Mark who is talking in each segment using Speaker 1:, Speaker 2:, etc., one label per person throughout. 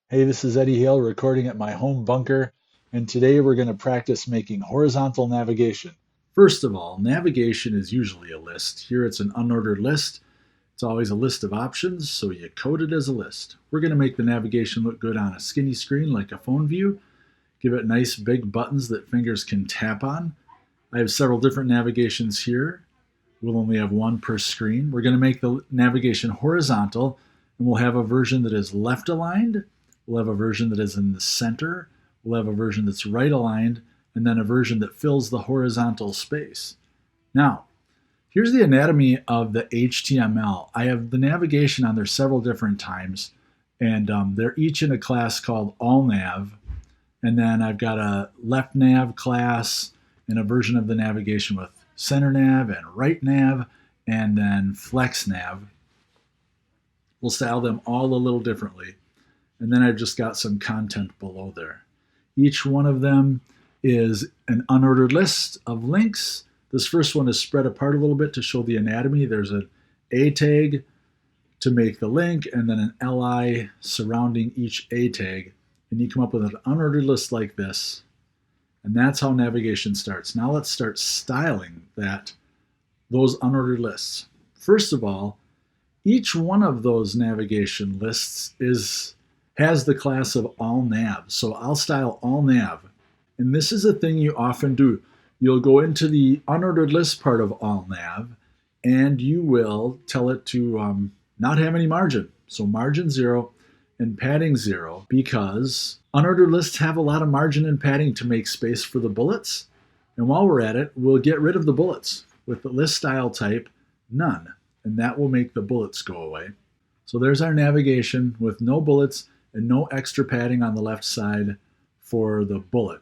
Speaker 1: Hey, this is Eddie Hale recording at my home bunker, and today we're going to practice making horizontal navigation. First of all, navigation is usually a list. Here it's an unordered list. It's always a list of options, so you code it as a list. We're going to make the navigation look good on a skinny screen like a phone view. Give it nice big buttons that fingers can tap on. I have several different navigations here. We'll only have one per screen. We're going to make the navigation horizontal, and we'll have a version that is left aligned. We'll have a version that is in the center. We'll have a version that's right aligned, and then a version that fills the horizontal space. Now, here's the anatomy of the HTML. I have the navigation on there several different times, and they're each in a class called AllNav. And then I've got a left nav class and a version of the navigation with center nav and right nav, and then flex nav. We'll style them all a little differently. And then I've just got some content below there. Each one of them is an unordered list of links. This first one is spread apart a little bit to show the anatomy. There's an A tag to make the link, and then an li surrounding each A tag. And you come up with an unordered list like this. And that's how navigation starts. Now let's start styling those unordered lists. First of all, each one of those navigation lists has the class of allNav. So I'll style allNav. And this is a thing you often do. You'll go into the unordered list part of allNav, and you will tell it to not have any margin. So margin 0 and padding 0, because unordered lists have a lot of margin and padding to make space for the bullets. And while we're at it, we'll get rid of the bullets with the list style type none, and that will make the bullets go away. So there's our navigation with no bullets and no extra padding on the left side for the bullet.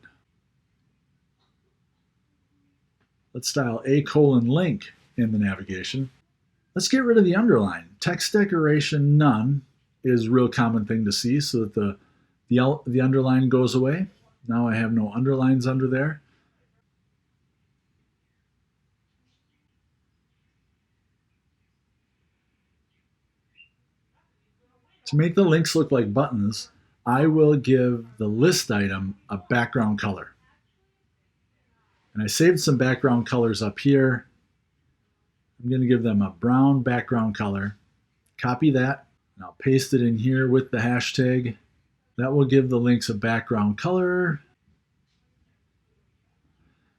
Speaker 1: Let's style a:*link in the navigation. Let's get rid of the underline. Text decoration none is a real common thing to see, so that the underline goes away. Now I have no underlines under there. To make the links look like buttons, I will give the list item a background color. And I saved some background colors up here. I'm going to give them a brown background color. Copy that, and I'll paste it in here with the hashtag. That will give the links a background color.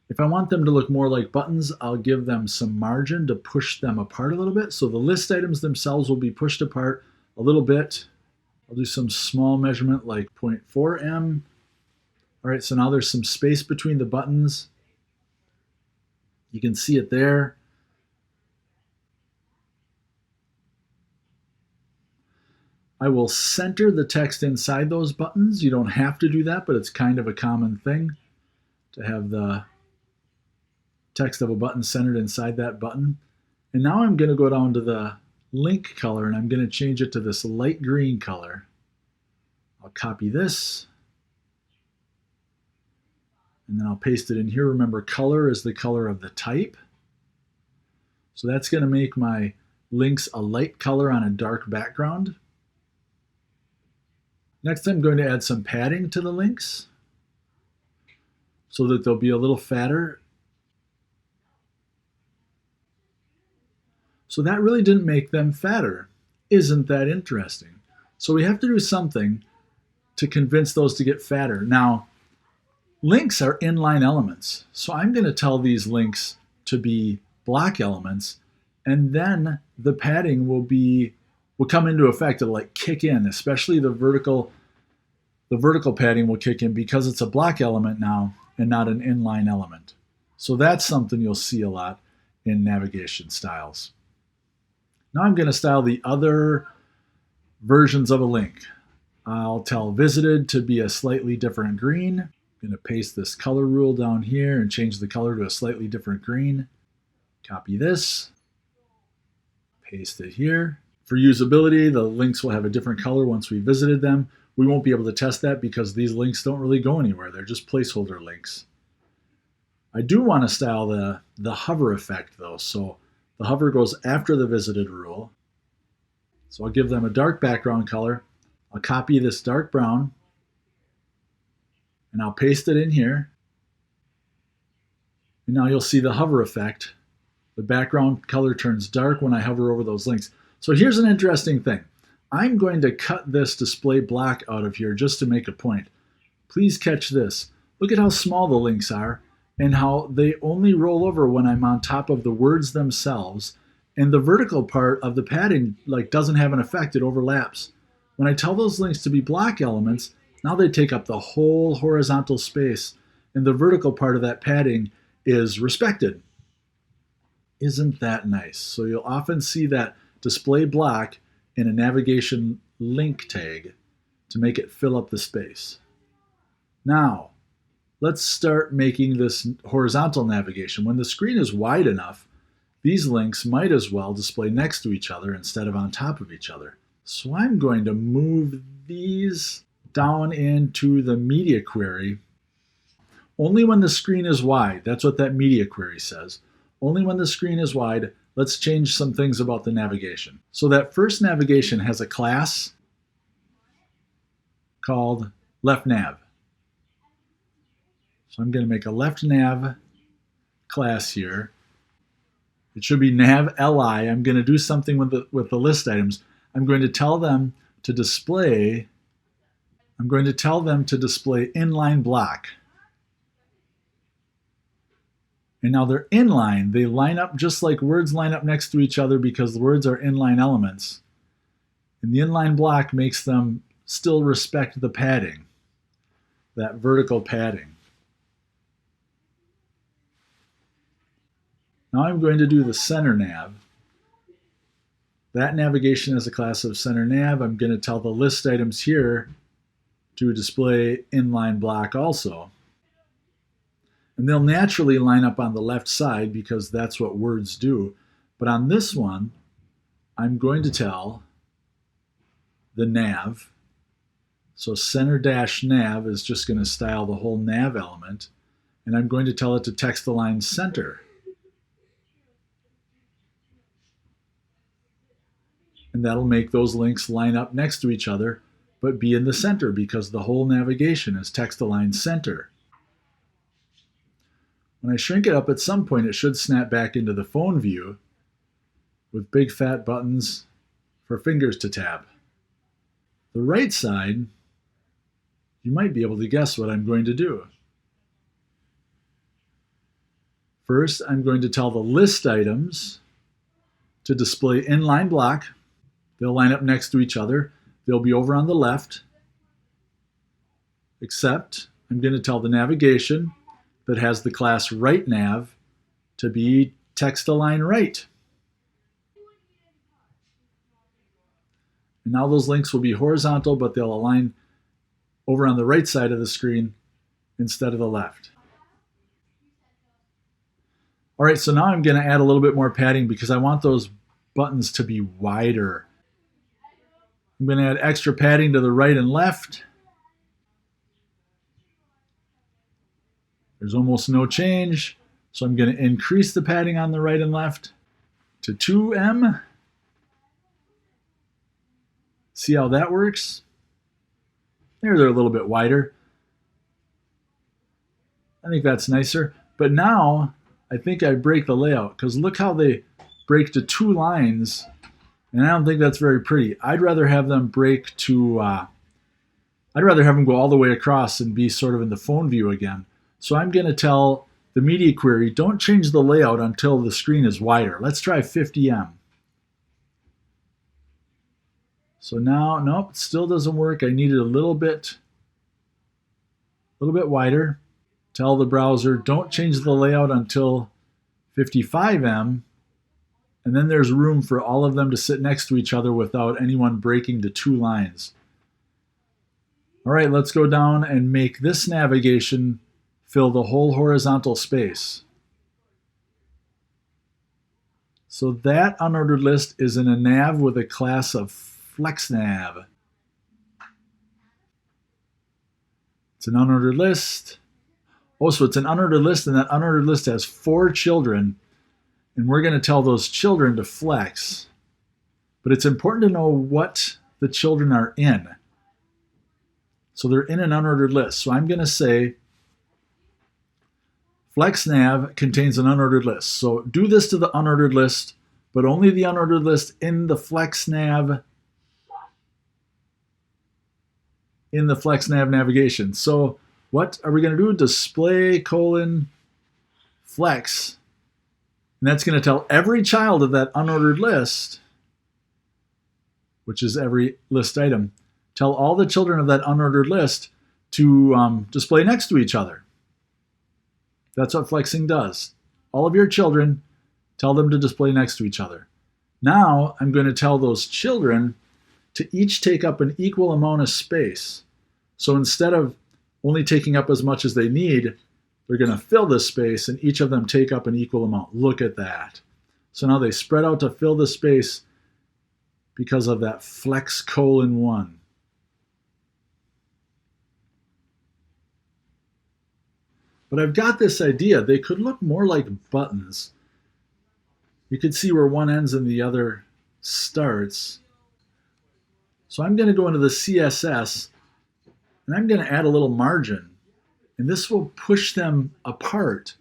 Speaker 1: If I want them to look more like buttons, I'll give them some margin to push them apart a little bit. So the list items themselves will be pushed apart a little bit. I'll do some small measurement like 0.4 em. All right, so now there's some space between the buttons. You can see it there. I will center the text inside those buttons. You don't have to do that, but it's kind of a common thing to have the text of a button centered inside that button. And now I'm going to go down to the link color, and I'm going to change it to this light green color. I'll copy this, and then I'll paste it in here. Remember, color is the color of the type. So that's going to make my links a light color on a dark background. Next, I'm going to add some padding to the links so that they'll be a little fatter. So that really didn't make them fatter. Isn't that interesting? So we have to do something to convince those to get fatter. Now, links are inline elements. So I'm going to tell these links to be block elements, and then the padding will come into effect. It'll like kick in, especially the vertical padding will kick in because it's a block element now and not an inline element. So that's something you'll see a lot in navigation styles. Now I'm going to style the other versions of a link. I'll tell visited to be a slightly different green. I'm going to paste this color rule down here and change the color to a slightly different green. Copy this, paste it here. For usability, the links will have a different color once we visited them. We won't be able to test that because these links don't really go anywhere. They're just placeholder links. I do want to style the hover effect though. So the hover goes after the visited rule. So I'll give them a dark background color. I'll copy this dark brown and I'll paste it in here. And now you'll see the hover effect. The background color turns dark when I hover over those links. So here's an interesting thing. I'm going to cut this display block out of here just to make a point. Please catch this. Look at how small the links are and how they only roll over when I'm on top of the words themselves. And the vertical part of the padding doesn't have an effect, it overlaps. When I tell those links to be block elements, now they take up the whole horizontal space and the vertical part of that padding is respected. Isn't that nice? So you'll often see that display block in a navigation link tag to make it fill up the space. Now, let's start making this horizontal navigation. When the screen is wide enough, these links might as well display next to each other instead of on top of each other. So I'm going to move these down into the media query. Only when the screen is wide. That's what that media query says. Only when the screen is wide. Let's change some things about the navigation. So that first navigation has a class called left nav. So I'm going to make a left nav class here. It should be nav li. I'm going to do something with the list items. I'm going to tell them to display inline block. And now they're inline. They line up just like words line up next to each other because the words are inline elements. And the inline block makes them still respect the padding, that vertical padding. Now I'm going to do the center nav. That navigation is a class of center nav. I'm going to tell the list items here to display inline block also. And they'll naturally line up on the left side because that's what words do. But on this one, I'm going to tell the nav. So center dash nav is just going to style the whole nav element. And I'm going to tell it to text align center. And that'll make those links line up next to each other, but be in the center because the whole navigation is text align center. When I shrink it up, at some point it should snap back into the phone view with big fat buttons for fingers to tap. The right side, you might be able to guess what I'm going to do. First, I'm going to tell the list items to display inline block. They'll line up next to each other. They'll be over on the left, except I'm going to tell the navigation that has the class right nav to be text align right. And now those links will be horizontal, but they'll align over on the right side of the screen instead of the left. All right, so now I'm going to add a little bit more padding because I want those buttons to be wider. I'm going to add extra padding to the right and left. There's almost no change, so I'm going to increase the padding on the right and left to 2M. See how that works? There, they're a little bit wider. I think that's nicer. But now, I think I break the layout, because look how they break to 2 lines, and I don't think that's very pretty. I'd rather have them break to, I'd rather have them go all the way across and be sort of in the phone view again. So I'm going to tell the media query, don't change the layout until the screen is wider. Let's try 50M. So now, nope, it still doesn't work. I need it a little bit wider. Tell the browser, don't change the layout until 55M. And then there's room for all of them to sit next to each other without anyone breaking to 2 lines. All right, let's go down and make this navigation fill the whole horizontal space. So that unordered list is in a nav with a class of FlexNav. It's an unordered list. Oh, so it's an unordered list, and that unordered list has 4 children, and we're going to tell those children to flex. But it's important to know what the children are in. So they're in an unordered list. So I'm going to say FlexNav contains an unordered list. So do this to the unordered list, but only the unordered list in the FlexNav navigation. So what are we going to do? Display : flex. And that's going to tell every child of that unordered list, which is every list item, tell all the children of that unordered list to display next to each other. That's what flexing does. All of your children, tell them to display next to each other. Now I'm going to tell those children to each take up an equal amount of space. So instead of only taking up as much as they need, they're going to fill this space and each of them take up an equal amount. Look at that. So now they spread out to fill the space because of that flex : 1. But I've got this idea. They could look more like buttons. You could see where one ends and the other starts. So I'm going to go into the CSS and I'm going to add a little margin. And this will push them apart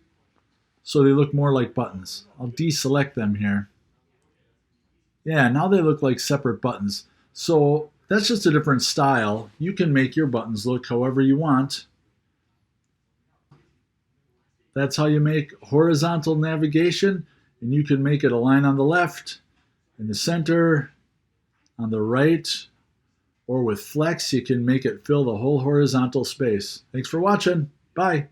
Speaker 1: so they look more like buttons. I'll deselect them here. Yeah, now they look like separate buttons. So that's just a different style. You can make your buttons look however you want. That's how you make horizontal navigation, and you can make it a line on the left, in the center, on the right, or with flex, you can make it fill the whole horizontal space. Thanks for watching. Bye.